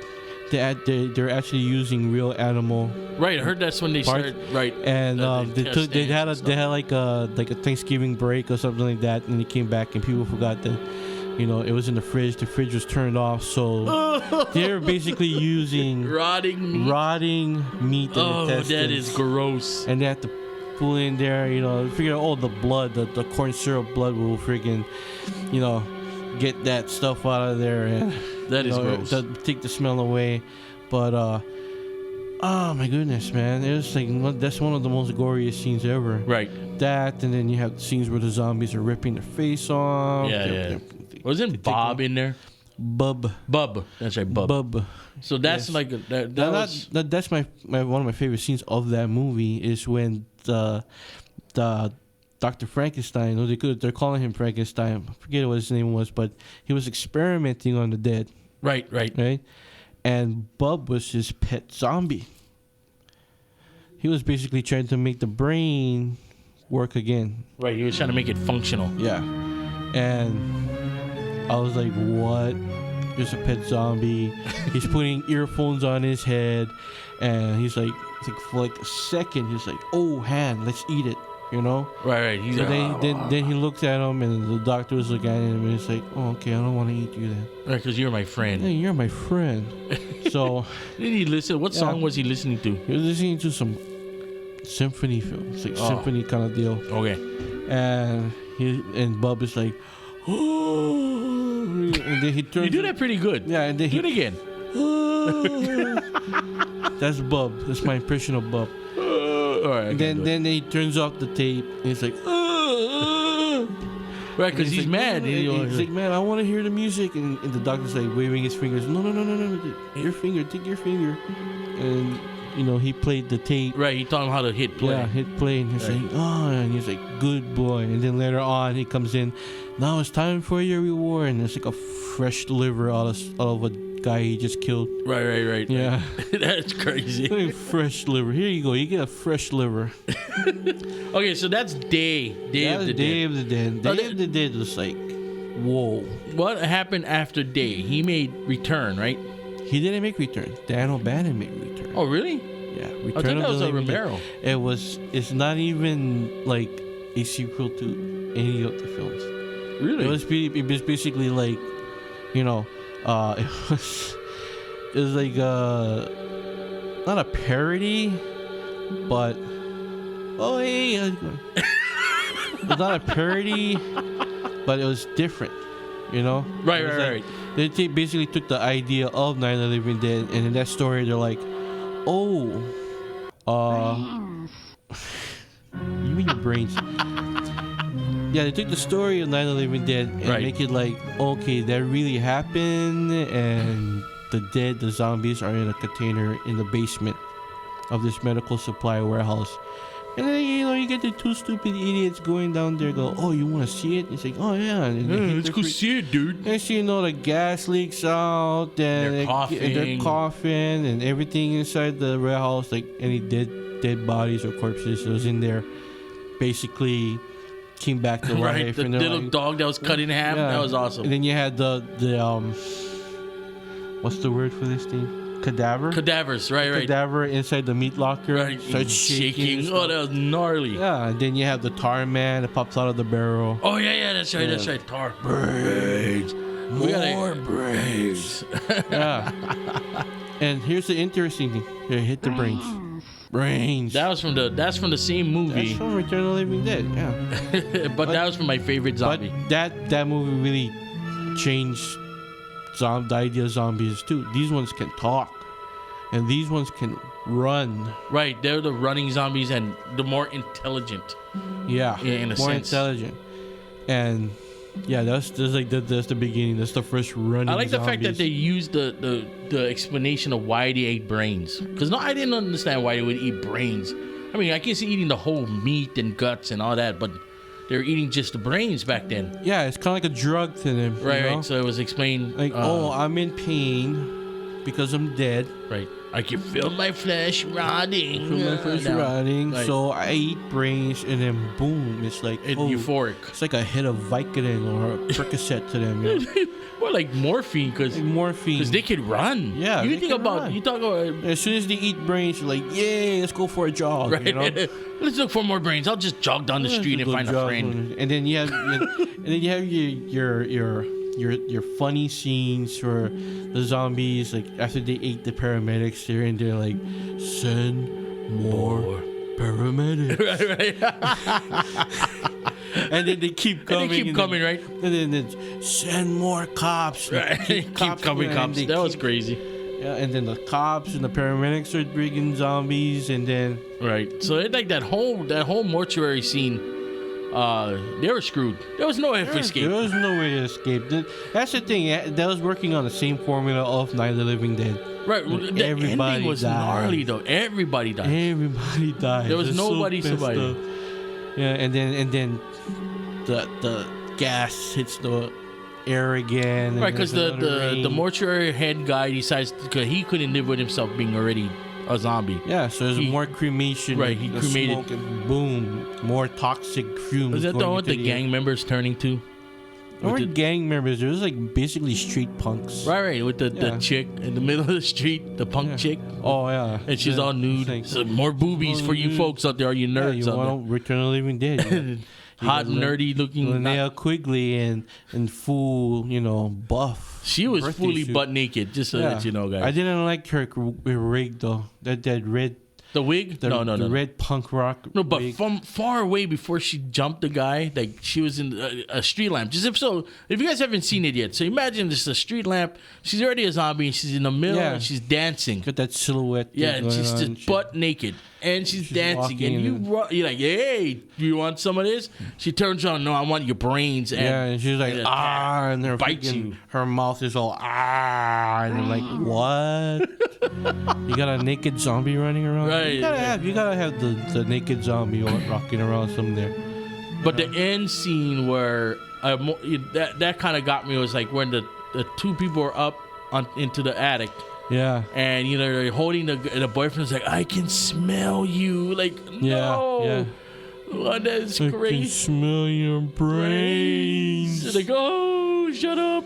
They're actually using real animal. Right, I heard that's when they started. Right, and they had like a Thanksgiving break or something like that, and they came back and people forgot that, you know, it was in the fridge. The fridge was turned off, so they're basically using rotting meat. Oh, that is gross. And they have to pull in there, you know, figure out the blood, the corn syrup blood will freaking, you know, get that stuff out of there, and that is gross. To take the smell away. But oh my goodness, man, it was like that's one of the most goriest scenes ever. Right. That, and then you have scenes where the zombies are ripping their face off. Yeah. Wasn't Bob in there? Bub. That's right, Bub. So that's like that's my one of my favorite scenes of that movie is when the Dr. Frankenstein, or they're calling him Frankenstein. I forget what his name was, but he was experimenting on the dead. Right. And Bub was his pet zombie. He was basically trying to make the brain work again. Right, he was trying to make it functional. Yeah. And I was like, what? There's a pet zombie. He's putting earphones on his head, and he's like for like a second, he's like, oh, hand, let's eat it. You know? Right. He's then he looks at him, and the doctor was looking at him, and he's like, oh, okay, I don't want to eat you then. Right, because you're my friend. Hey, you're my friend. So... Did he listen? What song was he listening to? He was listening to some symphony films, like symphony kind of deal. Okay. And Bub is like, oh, and then he turns... You do that pretty good. Yeah, and then do it again. That's Bub. That's my impression of Bub. All right, then he turns off the tape, and he's like, right, because he's like, mad. He's like, man, I want to hear the music, and the doctor's like waving his fingers. No, your finger, take your finger, and he played the tape. Right, he taught him how to hit play. Yeah, hit play, and he's like, oh, and he's like, good boy. And then later on, he comes in, now it's time for your reward, and it's like a fresh liver out of a guy he just killed. Right. Yeah. That's crazy. Like fresh liver. Here you go. You get a fresh liver. Okay, so that's Day of the Dead. Day of the Dead. Day of the Dead was like, whoa. What happened after Day? He made Return, right? He didn't make Return. Dan O'Bannon made Return. Oh, really? Yeah, I Return thought that of was the a Living Dead. Romero. It's not even like a sequel to any of the films. Really? It was basically like, it was like not a parody, but oh hey, how's it going? It's not a parody, but it was different, Right. They basically took the idea of Night of the Living Dead, and in that story, they're like, oh, Brains. you mean your brains? Yeah, they took the story of Night of the Living Dead and make it like, okay, that really happened, and the zombies are in a container in the basement of this medical supply warehouse. And then, you get the two stupid idiots going down there, go, oh, you want to see it? It's like, oh, yeah. Let's go see it, dude. Next thing you know, the gas leaks out, and they're coughing, and everything inside the warehouse, like any dead bodies or corpses that was in there, basically came back to life. Right, the little dog that was cut in half. Yeah. That was awesome. And then you had the what's the word for this thing? Cadavers, right. Cadaver inside the meat locker. Right, starts shaking. Oh, that was gnarly. Yeah, and then you have the tar man that pops out of the barrel. Oh, yeah, that's right. Tar. Brains. More brains. Yeah. And here's the interesting thing. Here, hit the brains. That's from the same movie. That's from Return of the Living Dead, yeah. but that was from my favorite zombie. But that movie really changed the idea of zombies too. These ones can talk, and these ones can run. Right, they're the running zombies and the more intelligent. Yeah, in a more sense. Intelligent. And yeah, that's the beginning. That's the first running. I like the zombies. fact that they used the explanation of why they ate brains. Because I didn't understand why they would eat brains. I mean, I can see eating the whole meat and guts and all that, but they were eating just the brains back then. Yeah, it's kind of like a drug to them. Right. So it was explained. Like, I'm in pain because I'm dead. Right. I can feel my flesh rotting. Right. So I eat brains, and then boom, it's like euphoric. It's like a hit of Vicodin or a Percocet to them. More like morphine, because they could run. Yeah, you talk about as soon as they eat brains, you're like, yay, let's go for a jog. Right. Let's look for more brains. I'll just jog down the street and find a friend. And then you have your funny scenes for the zombies, like after they ate the paramedics, they're in there like, send more paramedics. Right. And then they keep coming. Right? And then send more cops. Right. Keep coming cops. That was crazy. Yeah, and then the cops and the paramedics are bringing zombies, and then right. So it's like that whole mortuary scene. They were screwed. There was no way to escape. There was no way to escape. That's the thing. That was working on the same formula of Night of the Living Dead. Right. The ending was gnarly, though. Everybody died. There was nobody surviving. Yeah, and then the gas hits the air again. Right, because the mortuary head guy decides because he couldn't live with himself being already a zombie. Yeah, so there's more cremation. Right, he cremated. And boom, more toxic fumes. Was that the one with the gang members turning to? Or gang members. It was like basically street punks. Right, with the chick in the middle of the street, the punk chick. Oh, yeah. And she's all nude. Like, so more boobies for you folks out there, all you nerds out there. Want Return of the Living Dead. Hot, nerdy looking. Linnea Quigley and full, buff. She was fully butt naked, just so that you know, guys. I didn't like her rig, though. That red The wig? The, No. the red punk rock. No, but wig. from far away before she jumped the guy, like she was in a street lamp. Just if you guys haven't seen it yet, so imagine this is a street lamp. She's already a zombie and she's in the middle and she's dancing. Got that silhouette. Yeah, and she's just butt naked and she's dancing. And you're like, hey, do you want some of this? She turns around, no, I want your brains. And she's like, and her bites you. Her mouth is all and they're like, what? You got a naked zombie running around? Right. You gotta have the naked zombie rocking around somewhere. But the end scene where that kind of got me was like when the two people are up into the attic. Yeah. And they're holding the boyfriend's like, I can smell you. Like, no. Yeah. Oh, that's I crazy. can smell your brains. Like, oh, shut up.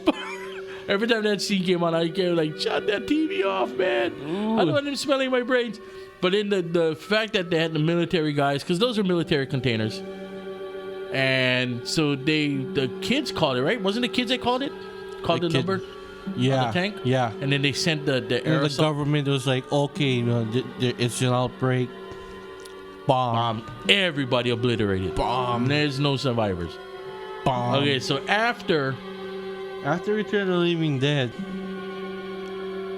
Every time that scene came on, I came like, shut that TV off, man. Ooh. I don't want him smelling my brains. But in the fact that they had the military guys, because those are military containers. And so the kids called it, right? Wasn't the kids that called it? Called the number? Yeah. On the tank? Yeah. And then they sent the aerosol. And the government was like, okay, it's an outbreak. Bomb. Everybody obliterated. Bomb. There's no survivors. Bomb. Okay, so after Return of the Living Dead,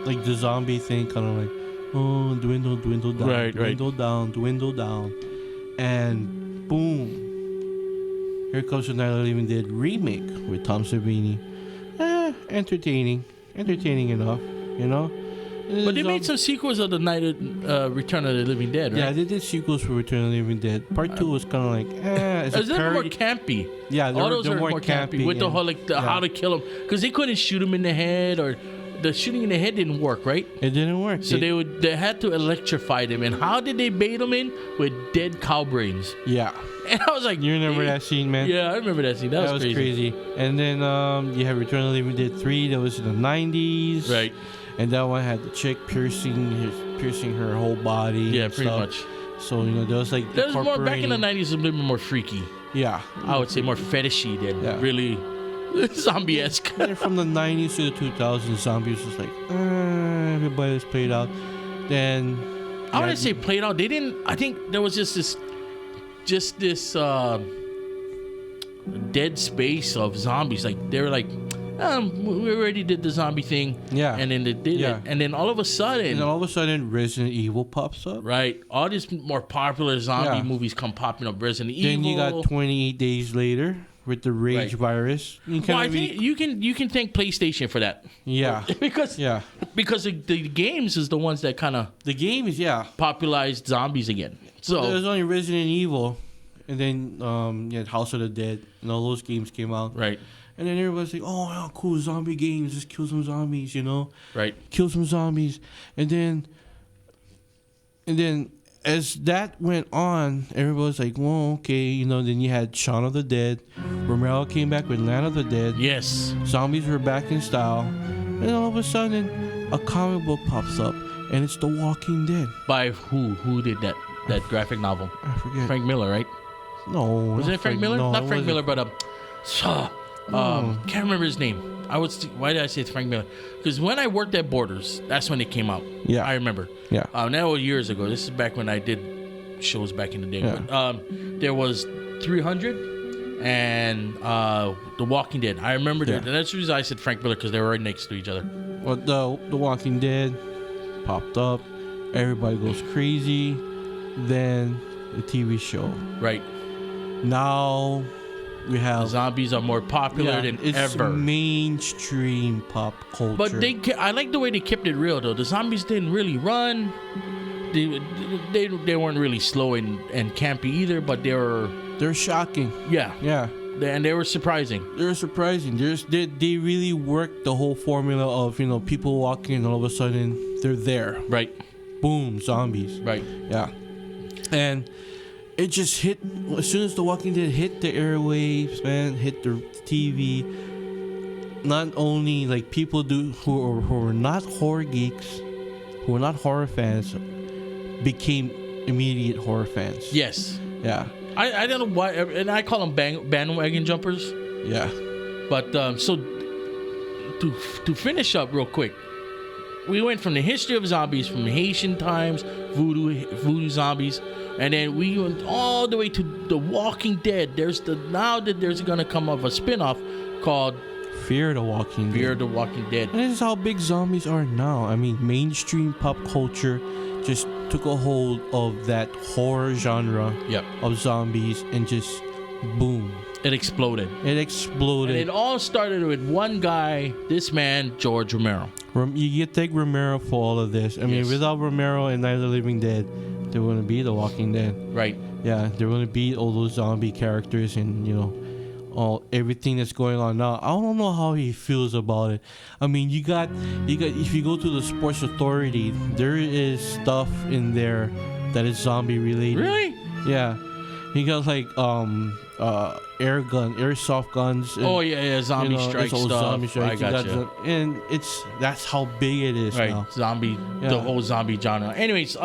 like the zombie thing kind of like, oh, dwindle down, dwindle down. And boom. Here comes the Night of the Living Dead remake with Tom Savini. Entertaining enough, But they made some sequels of the Night of Return of the Living Dead, right? Yeah, they did sequels for Return of the Living Dead. Part 2 was kind of like, it's a little more parody. campy. Yeah, all those are more campy with the whole how to kill them, because they couldn't shoot him in the head, or the shooting in the head didn't work, right? It didn't work. So they had to electrify them, and how did they bait them in? With dead cow brains. Yeah. And I was like, you remember that scene, man? Yeah, I remember that scene. That was crazy. And then you have Return of the Living Dead 3 that was in the 90s. Right. And that one had the chick piercing her whole body. Yeah, pretty much. So, there was like there was more back in the 90s, it was a little bit more freaky. Yeah. I would say more fetishy than really zombie-esque. From the 90s to the 2000s, zombies was like, everybody was played out. Then I wouldn't say played out. They didn't. I think there was just this dead space of zombies. Like they were like, we already did the zombie thing. Yeah. And then they did it. And then all of a sudden, Resident Evil pops up. Right. All these more popular zombie movies come popping up. Resident Evil. Then you got 28 Days Later with the Rage virus. I think you can thank PlayStation for that. Yeah. because the games is the ones that kind of popularized zombies again. So there's only Resident Evil, and then you had House of the Dead, and all those games came out. Right. And then everybody's like, oh, wow, cool, zombie games, just kill some zombies, Right. Kill some zombies. And then as that went on, everybody's like, well, okay, then you had Shaun of the Dead. Romero came back with Land of the Dead. Yes. Zombies were back in style. And all of a sudden, a comic book pops up, and it's The Walking Dead. By who? Who did that graphic novel? I forget. Frank Miller, right? No. Was it Frank Miller? No, not Frank Miller, but can't remember his name. Why did I say it's Frank Miller? Because when I worked at Borders, that's when it came out. Yeah. I remember. Yeah. That was years ago. This is back when I did shows back in the day. Yeah. But, there was 300 and The Walking Dead. I remember that. And that's the reason I said Frank Miller, because they were right next to each other. Well, The Walking Dead popped up. Everybody goes crazy. Then the TV show. Right. Now we have zombies are more popular than ever. It's mainstream pop culture. But I like the way they kept it real, though. The zombies didn't really run. They weren't really slow and campy either, but they're shocking. Yeah. Yeah. And they were surprising. They're surprising. They really worked the whole formula of, people walking and all of a sudden they're there. Right. Boom, zombies. Right. Yeah. And it just hit, as soon as The Walking Dead hit the airwaves, man, hit the TV, not only like people who are not horror geeks, who are not horror fans, became immediate horror fans. Yes. Yeah. I don't know why, and I call them bandwagon jumpers. Yeah. But so to finish up real quick, we went from the history of zombies, from Haitian times, voodoo zombies, and then we went all the way to The Walking Dead. Now that there's gonna come up a spin-off called Fear the Walking Fear Dead. the Walking Dead. And this is how big zombies are now. I mean, mainstream pop culture just took a hold of that horror genre Yep. of zombies and just boom. It exploded. It exploded. And it all started with one guy, this man, George Romero. You take Romero for all of this. I mean, Yes. without Romero and Night of the Living Dead, there wouldn't be The Walking Dead. Right. Yeah, there wouldn't be all those zombie characters and, everything that's going on now. I don't know how he feels about it. I mean, you got if you go to the Sports Authority, there is stuff in there that is zombie related. Really? Yeah. You got like airsoft guns. And, zombie strike it's all stuff. Zombie strike. I gotcha. And that's how big it is Right, now. zombie, Yeah. the whole zombie genre. Anyways,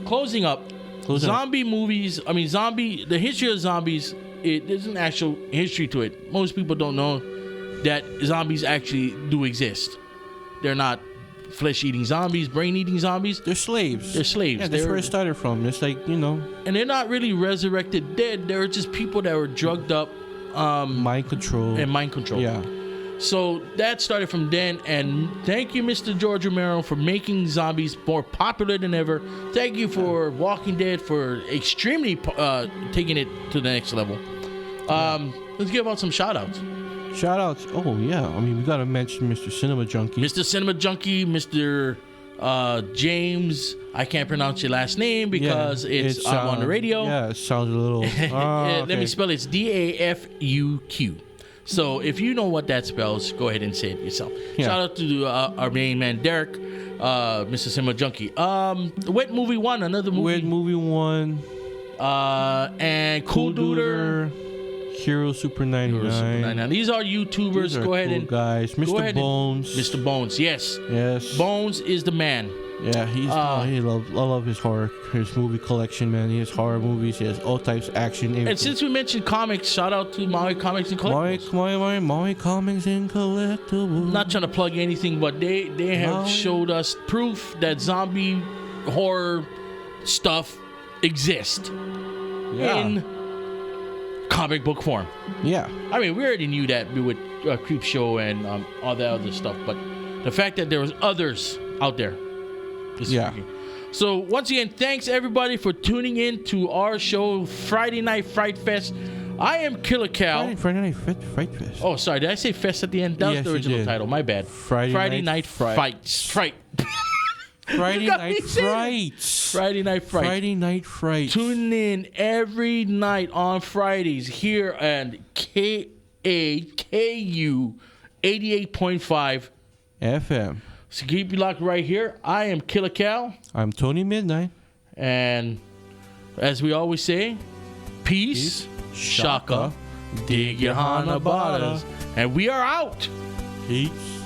closing up, zombie movies. I mean, the history of zombies. There's an actual history to it. Most people don't know that zombies actually do exist. They're not flesh-eating zombies, brain-eating zombies. They're slaves. They're slaves. Yeah, that's where it started from. It's like, and they're not really resurrected dead. They're just people that were drugged up, mind control. and mind control. Yeah. So that started from then, and thank you, Mr. George Romero, for making zombies more popular than ever. Thank you for Walking Dead for extremely taking it to the next level. Let's give out some shout-outs. Shout-outs. Oh, yeah. I mean, we got to mention Mr. Cinema Junkie. Mr. Cinema Junkie, Mr. James, I can't pronounce your last name because I'm on the radio. Yeah, it sounds a little... Let okay. me spell it. It's DAFUQ. So if you know what that spells, go ahead and say it yourself. Yeah. Shout out to our main man, Derek, Mr. Cinema Junkie. Wet Movie 1, another movie. Weird Movie 1. And Cool Duder. Hero Super 99. Now, these are YouTubers. These are go ahead cool and... guys. go ahead Mr. Bones. Mr. Bones, yes. Yes. Bones is the man. Yeah, I love his movie collection, man. He has horror movies. He has all types of action. Everything. And since we mentioned comics, shout out to Maui Comics and Collectibles. Maui Comics and Collectibles. Not trying to plug anything, but they have showed us proof that zombie horror stuff exists in comic book form. Yeah. I mean, we already knew that with Creep Show and all that other stuff, but the fact that there was others out there. Freaking. So once again, thanks everybody for tuning in to our show, Friday Night Fright Fest. I am Killer Cal. Friday Night Fright Fest. Oh, sorry. Did I say Fest at the end? That was the original title. My bad. Friday Night Frights. Fright. Friday Night Frights. Friday Night Fright. Friday Night Frights. Tune in every night on Fridays here at KAKU 88.5 FM. So keep you locked right here. I am Killer Cal. I'm Tony Midnight. And as we always say, peace, shaka, dig your Hanabatas. And we are out. Peace.